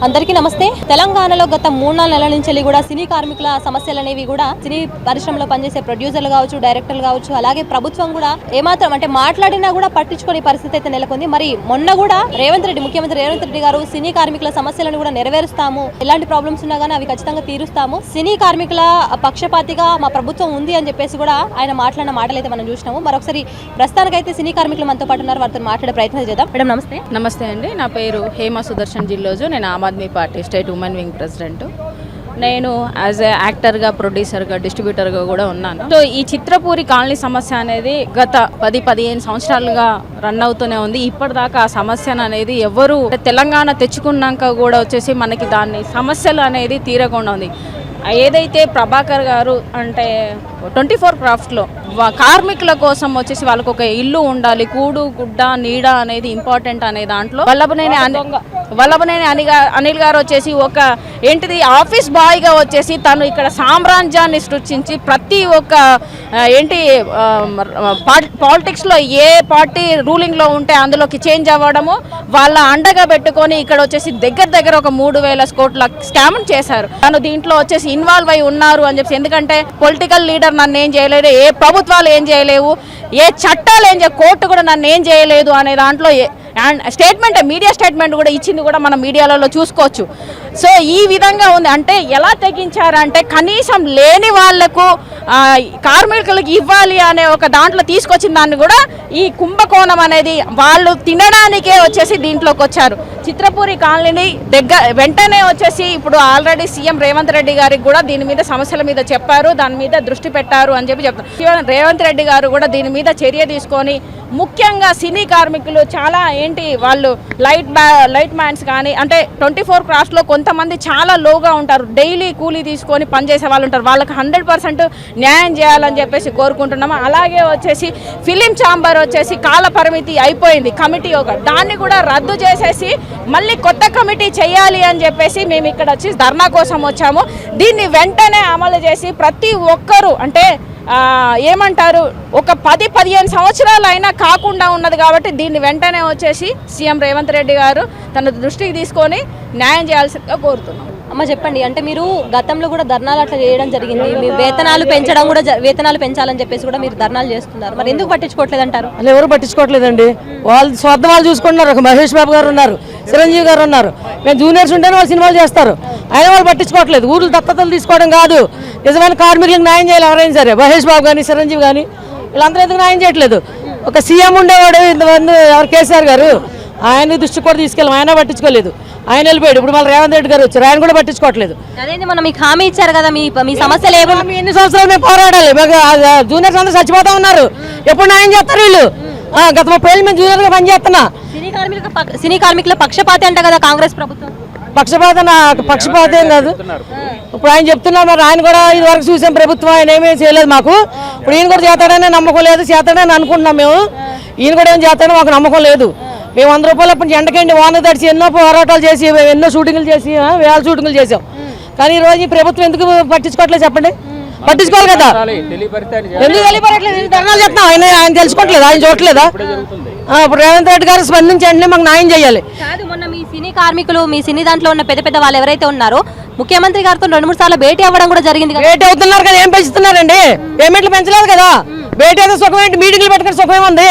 అందరికీ నమస్తే. తెలంగాణలో గత 3-4 నెలల నుంచి కూడా సినీ కార్మికుల సమస్యలు అనేవి కూడా సినీ పరిశ్రమలో పనిచేసే ప్రొడ్యూసర్లు కావచ్చు, డైరెక్టర్లు కావచ్చు, అలాగే ప్రభుత్వం కూడా ఏమాత్రం అంటే మాట్లాడినా కూడా పట్టించుకునే పరిస్థితి అయితే నెలకొంది. మరి మొన్న కూడా ముఖ్యమంత్రి రేవంత్ రెడ్డి గారు సినీ కార్మికుల సమస్యలను కూడా నెరవేరుస్తాము, ఎలాంటి ప్రాబ్లమ్స్ ఉన్నా కానీ అవి ఖచ్చితంగా తీరుస్తాము, సినీ కార్మికుల పక్షపాతిగా మా ప్రభుత్వం ఉంది అని చెప్పేసి కూడా ఆయన మాట్లాడిన మాటలు అయితే మనం చూసినాము. మరొకసారి ప్రస్తుతానికైతే సినీ కార్మికులు మనతో పాటు ఉన్నారు, వారితో మాట్లాడే ప్రయత్నం చేద్దాం. మేడం నమస్తే. నమస్తే అండి, నా పేరు హేమ సుదర్శన్ జిల్లోజు. నేను Aam Aadmi Party state women wing president. నేను యాజ్ ఏ యాక్టర్గా, ప్రొడ్యూసర్గా, డిస్ట్రిబ్యూటర్గా కూడా ఉన్నాను. సో ఈ చిత్రపూరి కాలనీ సమస్య అనేది గత 10-15 సంవత్సరాలుగా రన్ అవుతూనే ఉంది. ఇప్పటిదాకా ఆ సమస్యను అనేది ఎవరు తెలంగాణ తెచ్చుకున్నాక కూడా వచ్చేసి మనకి దాన్ని సమస్యలు అనేది తీరకుండా ఉంది. ఏదైతే ప్రభాకర్ గారు అంటే 24 క్రాఫ్ట్లో కార్మికుల కోసం వచ్చేసి వాళ్ళకు ఒక ఇల్లు ఉండాలి, కూడు గుడ్డ నీడ అనేది ఇంపార్టెంట్ అనే దాంట్లో వల్లభనేని అనిల్ గారు వచ్చేసి ఒక ఏంటిది ఆఫీస్ బాయ్గా వచ్చేసి తను ఇక్కడ సామ్రాజ్యాన్ని సృష్టించి ప్రతి ఒక్క ఏంటి పాలిటిక్స్లో ఏ పార్టీ రూలింగ్లో ఉంటే అందులోకి చేంజ్ అవ్వడము, వాళ్ళ అండగా పెట్టుకొని ఇక్కడ వచ్చేసి దగ్గర ఒక 3,000 కోట్ల స్కామ్ చేశారు. తను దీంట్లో వచ్చేసి ఇన్వాల్వ్ అయి ఉన్నారు అని చెప్పి, ఎందుకంటే పొలిటికల్ లీడర్ నన్ను ఏం చేయలేదు, ఏ ప్రభుత్వాలు ఏం చేయలేవు, ఏ చట్టాలు ఏం కోర్టు కూడా నన్ను ఏం చేయలేదు అనే దాంట్లో స్టేట్మెంట్, మీడియా స్టేట్మెంట్ కూడా ఇచ్చింది కూడా మనం మీడియాలలో చూసుకోవచ్చు. సో ఈ విధంగా ఉంది. అంటే ఎలా తెగించారంటే కనీసం లేని వాళ్లకు కార్మికులకు ఇవ్వాలి అనే ఒక దాంట్లో తీసుకొచ్చిన దాన్ని కూడా ఈ కుంభకోణం అనేది వాళ్ళు తినడానికే వచ్చేసి దీంట్లోకి వచ్చారు. చిత్రపూరి కాలనీని వెంటనే వచ్చేసి ఇప్పుడు ఆల్రెడీ సీఎం రేవంత్ రెడ్డి గారికి కూడా దీని మీద సమస్యల మీద చెప్పారు, దాని మీద దృష్టి పెట్టారు అని చెప్పి చెప్తారు. రేవంత్ రెడ్డి గారు కూడా దీని మీద చర్య తీసుకొని ముఖ్యంగా సినీ కార్మికులు చాలా ఏంటి వాళ్ళు లైట్ మ్యాన్స్ కానీ అంటే 24 క్రాఫ్ట్లో కొంతమంది చాలా లోగా ఉంటారు, డైలీ కూలీ తీసుకొని పనిచేసే వాళ్ళు ఉంటారు, వాళ్ళకి 100% న్యాయం చేయాలని చెప్పేసి కోరుకుంటున్నాము. అలాగే వచ్చేసి ఫిలిం ఛాంబర్ వచ్చేసి కాల పరిమితి అయిపోయింది, కమిటీ దాన్ని కూడా రద్దు చేసేసి మళ్ళీ కొత్త కమిటీ చేయాలి అని చెప్పేసి మేము ఇక్కడ వచ్చి ధర్నా కోసం వచ్చాము. దీన్ని వెంటనే అమలు చేసి ప్రతి ఒక్కరూ అంటే ఏమంటారు ఒక 10-15 సంవత్సరాలు అయినా కాకుండా ఉన్నది కాబట్టి దీన్ని వెంటనే వచ్చేసి సీఎం రేవంత్ రెడ్డి గారు తన దృష్టికి తీసుకొని న్యాయం చేయాల్సిందిగా కోరుతున్నాం. అమ్మ చెప్పండి, అంటే మీరు గతంలో కూడా ధర్నాలు అట్లా చేయడం జరిగింది, మీ వేతనాలు పెంచడం కూడా వేతనాలు పెంచాలని చెప్పేసి కూడా మీరు ధర్నాలు చేస్తున్నారు, మరి ఎందుకు పట్టించుకోవట్లేదు అంటారు? అలా ఎవరు పట్టించుకోవట్లేదండి, వాళ్ళు స్వార్థం వాళ్ళు చూసుకుంటున్నారు. ఒక మహేష్ బాబు గారు ఉన్నారు, చిరంజీవి గారు ఉన్నారు, మేము జూనియర్స్ ఉంటేనే వాళ్ళు సినిమాలు చేస్తారు, అయినా వాళ్ళు పట్టించుకోవట్లేదు. ఊర్లు దత్తతలు తీసుకోవడం కాదు, నిజమైన కార్మికులకు న్యాయం చేయాలి ఎవరైనా సరే. మహేష్ బాబు కానీ చిరంజీవి కానీ వీళ్ళందరూ ఎందుకు న్యాయం చేయట్లేదు? ఒక సీఎం ఉండేవాడు ఇంతమంది, ఎవరు కేసీఆర్ గారు, ఆయన దృష్టి కూడా తీసుకెళ్ళాం, ఆయన పట్టించుకోలేదు, ఆయన వెళ్ళిపోయాడు. ఇప్పుడు మళ్ళీ రేవంత్ రెడ్డి గారు వచ్చారు, ఆయన కూడా పట్టించుకోవట్లేదు. అదేంటి మనం మీకు హామీ ఇచ్చారు కదా, మీ సమస్యలు ఏమో ఎన్ని సంవత్సరాలు మేము పోరాడాలి, జూనియర్స్ అందరూ చచ్చిపోతా ఉన్నారు, ఎప్పుడు న్యాయం చేస్తారు వీళ్ళు? గత 30 ఏళ్ళు మేము జూనియర్గా పనిచేస్తున్నా. సినీ కార్మికుల పక్షపాతి అంట కదా కాంగ్రెస్ ప్రభుత్వం. పక్షపాతం కాదు, ఇప్పుడు ఆయన చెప్తున్నారు. మరి ఆయన కూడా ఇది వరకు చూసాం ప్రభుత్వం, ఆయన ఏమీ చేయలేదు మాకు. ఇప్పుడు ఈయన కూడా చేస్తాడనే నమ్మకం లేదు, చేస్తాడని అనుకుంటున్నాం మేము. ఈయన కూడా ఏం చేస్తాడో మాకు నమ్మకం లేదు. మేము 100 రూపాయలు అప్పుడు ఎండకండి వాన తడిచి ఎన్నో పోరాటాలు చేసి ఎన్నో షూటింగ్లు చేసి వేల షూటింగ్లు చేసాం. కానీ ఈ రోజు ఈ ప్రభుత్వం ఎందుకు పట్టించుకోవట్లేదు చెప్పండి? పట్టించుకోవాలి కదా, ఎందుకు వెళ్ళిపోవట్లేదు? ధర్నాలు చెప్తాం, ఆయన తెలుసుకోవట్లేదు, ఆయన చూడట్లేదా? ఇప్పుడు రేవంత్ రెడ్డి గారు స్పందించండి, మాకు న్యాయం చేయాలి. కాదు, మొన్న మీ సినీ కార్మికులు, మీ సినీ దాంట్లో ఉన్న పెద్ద వాళ్ళు ఎవరైతే ఉన్నారో ముఖ్యమంత్రి గారితో 2-3 సార్లు భేటీ అవ్వడం కూడా జరిగింది. భేటీ అవుతున్నారు కదా, ఏం పెంచుతున్నారండి? పేమెంట్లు పెంచలేదు కదా. భేటీ అయితే సుఖం ఏంటి? మీటింగ్లు పెట్టుకుని సుఖం ఉంది.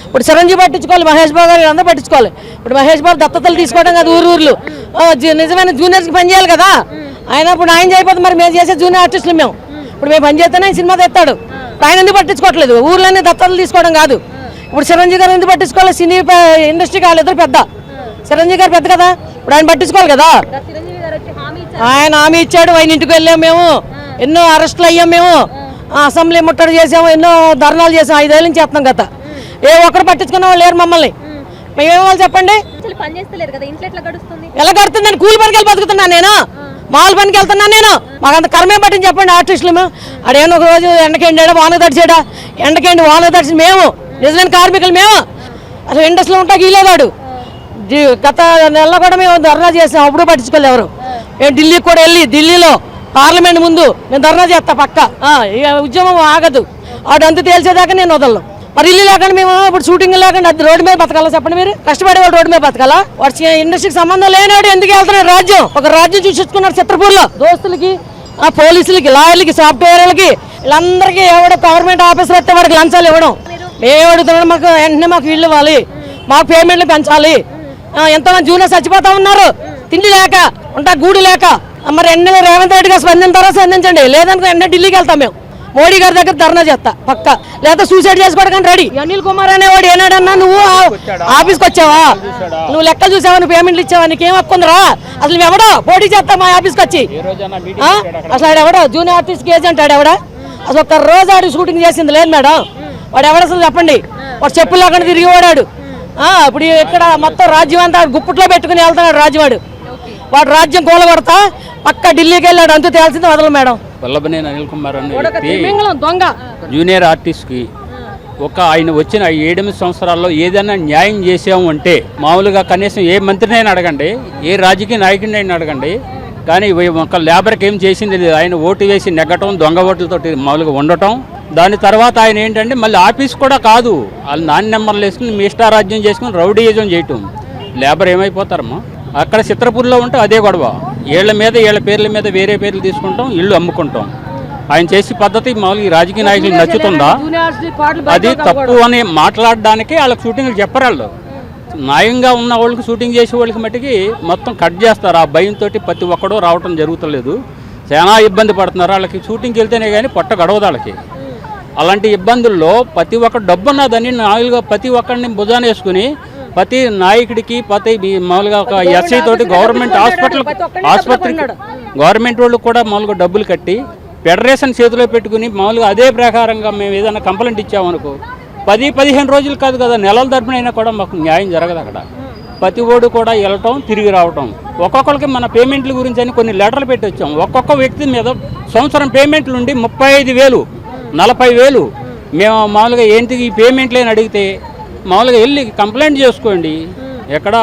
ఇప్పుడు చిరంజీవి పట్టించుకోవాలి, మహేష్ బాబు గారు అందరూ పట్టించుకోవాలి. ఇప్పుడు మహేష్ బాబు దత్తతలు తీసుకోవడం కదా, ఊర్లు నిజమైన జూనియర్స్కి పని చేయాలి కదా. ఆయన ఇప్పుడు ఆయన చేయకపోతే మరి మేము చేసే జూనియర్ ఆర్టిస్టులు మేము ఇప్పుడు మేము పని చేస్తేనే ఆయన సినిమా తెస్తాడు. ఆయన ఎందుకు పట్టించుకోవట్లేదు? ఊర్లోనే దత్తతలు తీసుకోవడం కాదు. ఇప్పుడు చిరంజీవి గారు ఎందుకు పట్టించుకోవాలి? సినీ ఇండస్ట్రీకి వాళ్ళిద్దరు పెద్ద, చిరంజీవి గారు పెద్ద కదా, ఇప్పుడు ఆయన పట్టించుకోవాలి కదా. ఆయన హామీ ఇచ్చాడు, ఆయన ఇంటికి వెళ్ళాము మేము, ఎన్నో అరెస్టులు అయ్యాం మేము, అసెంబ్లీ ముట్టడి చేసాము, ఎన్నో ధర్నాలు చేసాం, 5 ఏళ్ళ నుంచి చేస్తున్నాం కదా. ఏ ఒక్కరు పట్టించుకున్న వాళ్ళు లేరు మమ్మల్ని. మేమేమో చెప్పండి, ఎలా గడుతుందని? కూలి పనికి వెళ్ళి బతుకుతున్నాను నేను, మాల్ పనికి వెళ్తున్నాను నేను, మాకు అంత కర్మే పట్టింది చెప్పండి ఆర్టిస్టులు. మేము అడేమో ఒక రోజు ఎండకేండా వాన తడిచాడా, ఎండకేండి వాన తడిచి మేము నిజమైన కార్మికులు మేము. అసలు ఇండస్ట్రీలో ఉంటాకి వీలేవాడు. గత నెలలో కూడా మేము ధర్నా చేసాం, అప్పుడు పట్టించుకోలేదు ఎవరు. మేము ఢిల్లీకి కూడా వెళ్ళి, ఢిల్లీలో పార్లమెంట్ ముందు మేము ధర్నా చేస్తా పక్క, ఉద్యమం ఆగదు, ఆడంతా తేల్చేదాకా నేను వదలను. మరి ఇల్లు లేకుండా మేము ఇప్పుడు షూటింగ్ లేకుండా అది రోడ్డు మీద బతకాలా చెప్పండి మీరు? కష్టపడే వాళ్ళు రోడ్డు మీద బతకాలా? వాడి ఇండస్ట్రీకి సంబంధం లేనాడు ఎందుకు వెళ్తున్నాడు? రాజ్యం ఒక రాజ్యం చూసేసుకున్నాడు చిత్రపూర్లో. దోస్తులకి, పోలీసులకి, లాయర్లకి, సాఫ్ట్వేర్లకి, వీళ్ళందరికీ ఎవడో గవర్నమెంట్ ఆఫీసర్ వస్తే వాడికి లంచాలు ఇవ్వడం. మేము అడుగుతున్నాడు మాకు వెంటనే మాకు ఇల్లు ఇవ్వాలి, మాకు పేమెంట్లు పెంచాలి. ఎంతమంది జూనియర్ చచ్చిపోతా ఉన్నారు తిండి లేక, ఉంటా గూడు లేక. మరి ఎన్నో రేవంత్ రెడ్డి గారు స్పందించండి, లేదనుకో ఎన్నో ఢిల్లీకి వెళ్తాం మేము. మోడీ గారి దగ్గర ధర్నా చేస్తా పక్క, లేదా సూసైడ్ చేసుకోవడానికి రెడీ. అనిల్ కుమార్ అనేవాడు ఏనాడన్నా నువ్వు ఆఫీస్కి వచ్చావా? నువ్వు లెక్కలు చూసావా? నువ్వు పేమెంట్లు ఇచ్చావా? నీకేం హక్కుందిరా? అసలు ఎవడో పోటీ చేస్తా మా ఆఫీస్కి వచ్చి? అసలు ఆడు ఎవడో జూనియర్ ఆర్టిస్ట్ కేజీ అంటాడు ఎవడా? అసలు ఒక్క రోజు ఆడు షూటింగ్ చేసింది లేదు మేడం. వాడు ఎవడ అసలు చెప్పండి? వాడు చెప్పులు లేకుండా తిరిగి వాడాడు. ఇప్పుడు ఇక్కడ మొత్తం రాజ్యం అంతా గుప్పట్లో పెట్టుకుని వెళ్తున్నాడు రాజ్యవాడు. వాడు రాజ్యం కూలగొడతా పక్క ఢిల్లీకి వెళ్ళాడు, అంతూ తేల్సింది వదలు మేడం. వల్లభనేని అనిల్ కుమార్ అనే వ్యక్తి జూనియర్ ఆర్టిస్ట్కి ఆయన వచ్చిన 7-8 సంవత్సరాల్లో ఏదైనా న్యాయం చేసాము అంటే మామూలుగా కనీసం ఏ మంత్రినైనా అడగండి, ఏ రాజకీయ నాయకుడినైనా అడగండి, కానీ ఒక లేబర్కి ఏం చేసింది లేదు. ఆయన ఓటు వేసి నెగ్గటం, దొంగ ఓట్లతో మామూలుగా ఉండటం. దాని తర్వాత ఆయన ఏంటంటే మళ్ళీ ఆఫీస్ కూడా కాదు, వాళ్ళు నాన్ నెంబర్లు వేసుకుని మీ ఇష్టారాజ్యం చేసుకుని రౌడీయిజం చేయటం. లేబర్ ఏమైపోతారమ్మా? అక్కడ చిత్రపూర్లో ఉంటే అదే గొడవ. ఏళ్ల పేర్ల మీద వేరే పేర్లు తీసుకుంటాం, ఇల్లు అమ్ముకుంటాం. ఆయన చేసే పద్ధతి మామూలుగా ఈ రాజకీయ నాయకులకు నచ్చుతుందా? అది తప్పు అని మాట్లాడడానికి వాళ్ళకి షూటింగ్లు చెప్పరు. వాళ్ళు న్యాయంగా ఉన్న వాళ్ళకి షూటింగ్ చేసే వాళ్ళకి మట్టికి మొత్తం కట్ చేస్తారు. ఆ భయంతో ప్రతి ఒక్కడూ రావటం జరుగుతలేదు. చాలా ఇబ్బంది పడుతున్నారు. వాళ్ళకి షూటింగ్కి వెళ్తేనే కానీ పొట్ట గడవదు వాళ్ళకి. అలాంటి ఇబ్బందుల్లో ప్రతి ఒక్క డబ్బు ఉన్నదని నాలుగుగా ప్రతి ఒక్కరిని భుజాన వేసుకుని ప్రతి నాయకుడికి మామూలుగా ఒక ఎస్ఐ తోటి గవర్నమెంట్ ఆసుపత్రికి గవర్నమెంట్ వాళ్ళు కూడా మామూలుగా డబ్బులు కట్టి ఫెడరేషన్ చేతిలో పెట్టుకుని మామూలుగా అదే ప్రకారంగా మేము ఏదైనా కంప్లైంట్ ఇచ్చామనుకో 10-15 రోజులు కాదు కదా, నెలల తరపునైనా కూడా మాకు న్యాయం జరగదు. అక్కడ ప్రతి ఓడు కూడా వెళ్ళటం, తిరిగి రావటం. ఒక్కొక్కరికి మన పేమెంట్ల గురించి అని కొన్ని లెటర్లు పెట్టి వచ్చాం. ఒక్కొక్క వ్యక్తి మీద సంవత్సరం పేమెంట్లు ఉండి 35,000, 40,000. మేము మామూలుగా ఏంటి ఈ పేమెంట్లు అని అడిగితే మామూలుగా వెళ్ళి కంప్లైంట్ చేసుకోండి. ఎక్కడ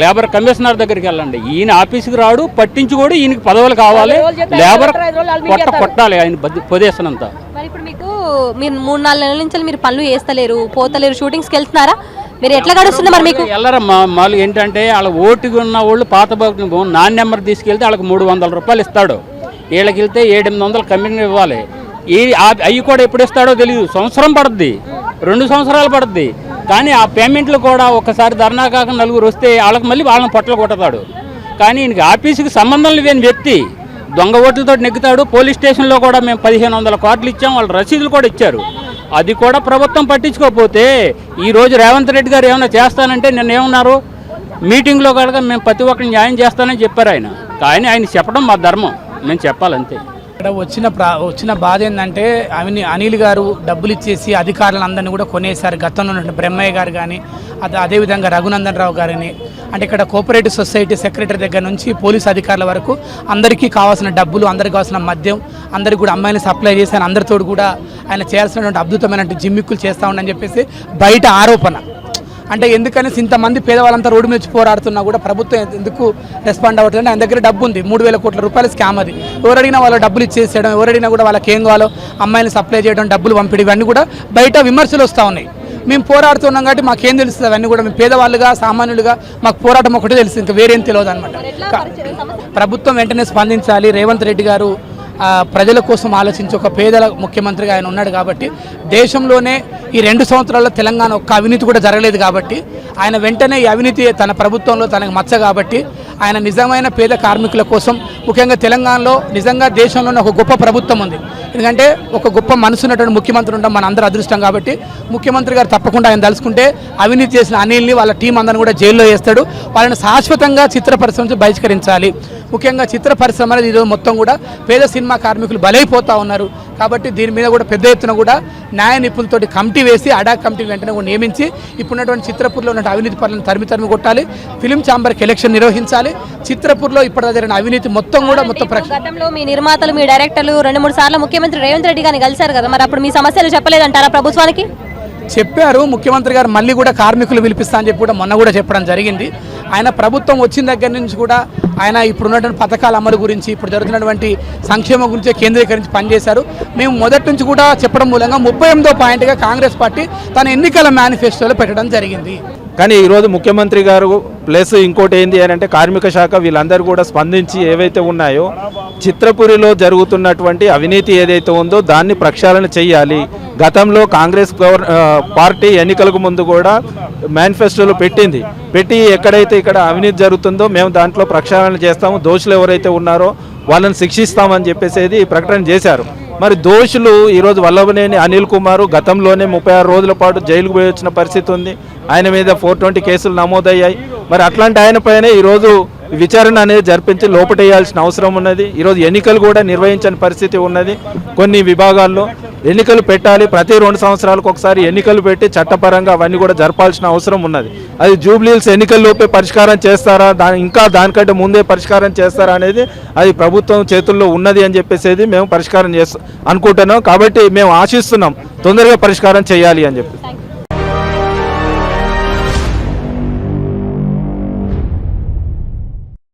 లేబర్ కమిషనర్ దగ్గరికి వెళ్ళండి. ఈయన ఆఫీస్కి రాడు, పట్టించుకోడు. ఈయనకి పదవులు కావాలి, లేబర్ కొట్టాలి ఆయన పొదేసినంత. మరి ఇప్పుడు మీరు 3-4 నెలల నుంచి మీరు పనులు చేస్తలేరు, పోతలేరు, షూటింగ్స్కి వెళ్తున్నారా? మీరు ఎట్లా గడుస్తుంది మరి? మీకు వెళ్ళరమ్మా. మామూలుగా ఏంటంటే వాళ్ళ ఓటుకు ఉన్న వాళ్ళు పాత నాన్ నెంబర్ తీసుకెళ్తే వాళ్ళకి 300 రూపాయలు ఇస్తాడు. వీళ్ళకి వెళ్తే 700-800 కమిషన్ ఇవ్వాలి. అవి కూడా ఎప్పుడు ఇస్తాడో తెలియదు. సంవత్సరం పడుద్ది, 2 సంవత్సరాలు పడుద్ది. కానీ ఆ పేమెంట్లు కూడా ఒకసారి ధర్నా కాక నలుగురు వస్తే వాళ్ళకి మళ్ళీ వాళ్ళని పొట్టలు కొట్టతాడు. కానీ ఈయనకి ఆఫీసుకి సంబంధం లేని వ్యక్తి దొంగ ఓట్లతో నెగ్గుతాడు. పోలీస్ స్టేషన్లో కూడా మేము 1500 కార్డులు ఇచ్చాం, వాళ్ళు రసీదులు కూడా ఇచ్చారు. అది కూడా ప్రభుత్వం పట్టించుకోకపోతే ఈరోజు రేవంత్ రెడ్డి గారు ఏమైనా చేస్తానంటే నిన్న ఏమన్నారు మీటింగ్లో కనుక మేము ప్రతి ఒక్కరిని న్యాయం చేస్తానని చెప్పారు ఆయన. కానీ ఆయన చెప్పడం మా ధర్మం, మేము చెప్పాలంతే. ఇక్కడ వచ్చిన బాధ ఏంటంటే అనిల్ గారు డబ్బులు ఇచ్చేసి అధికారులందరినీ కూడా కొనేశారు. గతంలో ఉన్నటువంటి బ్రహ్మయ్య గారు కానీ అదేవిధంగా రఘునందన్ రావు గారిని, అంటే ఇక్కడ కోఆపరేటివ్ సొసైటీ సెక్రటరీ దగ్గర నుంచి పోలీసు అధికారుల వరకు అందరికీ కావాల్సిన డబ్బులు, అందరికీ కావాల్సిన మద్యం, అందరికీ కూడా అమ్మాయిని సప్లై చేసి అందరితో కూడా ఆయన చేయాల్సినటువంటి అద్భుతమైనటువంటి జిమ్మిక్కులు చేస్తూ ఉండని చెప్పేసి బయట ఆరోపణ. అంటే ఎందుకని ఇంతమంది పేదవాళ్ళంతా రోడ్డు మీద పోరాడుతున్నా కూడా ప్రభుత్వం ఎందుకు రెస్పాండ్ అవ్వట్లేదు? ఆయన దగ్గర డబ్బు ఉంది, 3,000 కోట్ల రూపాయల స్కామ్ అది. ఎవరడిగినా వాళ్ళు డబ్బులు ఇచ్చేసేయడం, ఎవరడిగినా కూడా వాళ్ళకి ఏం కావాలో అమ్మాయిని సప్లై చేయడం, డబ్బులు పంపిణీ, ఇవన్నీ కూడా బయట విమర్శలు వస్తూ ఉన్నాయి. మేము పోరాడుతున్నాం కాబట్టి మాకేం తెలుస్తుంది అవన్నీ కూడా. మేము పేదవాళ్ళుగా, సామాన్యులుగా మాకు పోరాటం ఒకటే తెలుసు, ఇంకా వేరేం తెలియదు అనమాట. ప్రభుత్వం వెంటనే స్పందించాలి. రేవంత్ రెడ్డి గారు ప్రజల కోసం ఆలోచించి ఒక పేదల ముఖ్యమంత్రిగా ఆయన ఉన్నాడు కాబట్టి, దేశంలోనే ఈ 2 సంవత్సరాల్లో తెలంగాణ ఒక్క అవినీతి కూడా జరగలేదు కాబట్టి ఆయన వెంటనే ఈ అవినీతి తన ప్రభుత్వంలో తనకు మచ్చ కాబట్టి ఆయన నిజమైన పేద కార్మికుల కోసం, ముఖ్యంగా తెలంగాణలో నిజంగా దేశంలోనే ఒక గొప్ప ప్రభుత్వం ఉంది. ఎందుకంటే ఒక గొప్ప మనసున్నటువంటి ముఖ్యమంత్రి ఉండడం మన అందరూ అదృష్టం కాబట్టి ముఖ్యమంత్రి గారు తప్పకుండా ఆయన తలుచుకుంటే అవినీతి చేసిన అనిల్ని వాళ్ళ టీం అందరిని కూడా జైల్లో వేస్తాడు. వాళ్ళని శాశ్వతంగా చిత్ర పరిశ్రమ నుంచి బహిష్కరించాలి. ముఖ్యంగా చిత్ర పరిశ్రమ అనేది ఈరోజు మొత్తం కూడా పేద సినిమా కార్మికులు బలైపోతూ ఉన్నారు కాబట్టి దీని మీద కూడా పెద్ద ఎత్తున కూడా న్యాయ నిపుణులతోటి కమిటీ వేసి అడాక్ కమిటీ వెంటనే కూడా నియమించి ఇప్పుడున్నటువంటి చిత్రపూర్లో ఉన్న అవినీతి పనులను తరిమి కొట్టాలి. ఫిలిం ఛాంబర్కి ఎలక్షన్ నిర్వహించాలి. చిత్రపూర్లో ఇప్పటిదాకా జరిగిన అవినీతి మొత్తం కూడా గతంలో మీ నిర్మాతలు, మీ డైరెక్టర్లు 2-3 సార్లు ముఖ్యమంత్రి రేవంత్ రెడ్డి గారిని కలిశారు కదా, మరి అప్పుడు మీ సమస్యలు చెప్పలేదంటారా ప్రభుత్వానికి? చెప్పారు. ముఖ్యమంత్రి గారు మళ్ళీ కూడా కార్మికులు పిలిపిస్తా అని చెప్పి కూడా మొన్న కూడా చెప్పడం జరిగింది. ఆయన ప్రభుత్వం వచ్చిన దగ్గర నుంచి కూడా ఆయన ఇప్పుడున్నటువంటి పథకాల అమలు గురించి ఇప్పుడు జరుగుతున్నటువంటి సంక్షేమం గురించి కేంద్రీకరించి పనిచేశారు. మేము మొదటి నుంచి కూడా చెప్పడం మూలంగా 38వ పాయింట్గా కాంగ్రెస్ పార్టీ తన ఎన్నికల మేనిఫెస్టోలో పెట్టడం జరిగింది. కానీ ఈరోజు ముఖ్యమంత్రి గారు ప్లస్ ఇంకోటి ఏంది అని అంటే కార్మిక శాఖ వీళ్ళందరూ కూడా స్పందించి ఏవైతే ఉన్నాయో చిత్రపురిలో జరుగుతున్నటువంటి అవినీతి ఏదైతే ఉందో దాన్ని ప్రక్షాళన చేయాలి. గతంలో కాంగ్రెస్ పార్టీ ఎన్నికలకు ముందు కూడా మేనిఫెస్టోలో పెట్టి ఎక్కడైతే ఇక్కడ అవినీతి జరుగుతుందో మేము దాంట్లో ప్రక్షాళన చేస్తాము, దోషులు ఎవరైతే ఉన్నారో వాళ్ళని శిక్షిస్తామని చెప్పేసి ప్రకటన చేశారు. మరి దోషులు ఈరోజు వల్లభనేని అనిల్ కుమార్ గతంలోనే 36 రోజుల పాటు జైలుకు పోయి వచ్చిన పరిస్థితి ఉంది. ఆయన మీద 420 కేసులు నమోదయ్యాయి. మరి అట్లాంటి ఆయన పైన ఈరోజు విచారణ అనేది జరిపించి లోపటేయాల్సిన అవసరం ఉన్నది. ఈరోజు ఎన్నికలు కూడా నిర్వహించని పరిస్థితి ఉన్నది. కొన్ని విభాగాల్లో ఎన్నికలు పెట్టాలి, ప్రతి 2 సంవత్సరాలకు ఒకసారి ఎన్నికలు పెట్టి చట్టపరంగా అవన్నీ కూడా జరపాల్సిన అవసరం ఉన్నది. అది జూబ్లీహిల్స్ ఎన్నికల్లోపే పరిష్కారం చేస్తారా, ఇంకా దానికంటే ముందే పరిష్కారం చేస్తారా అనేది అది ప్రభుత్వం చేతుల్లో ఉన్నది అని చెప్పేసి మేము పరిష్కారం అనుకుంటున్నాం. కాబట్టి మేము ఆశిస్తున్నాం తొందరగా పరిష్కారం చేయాలి అని చెప్పి.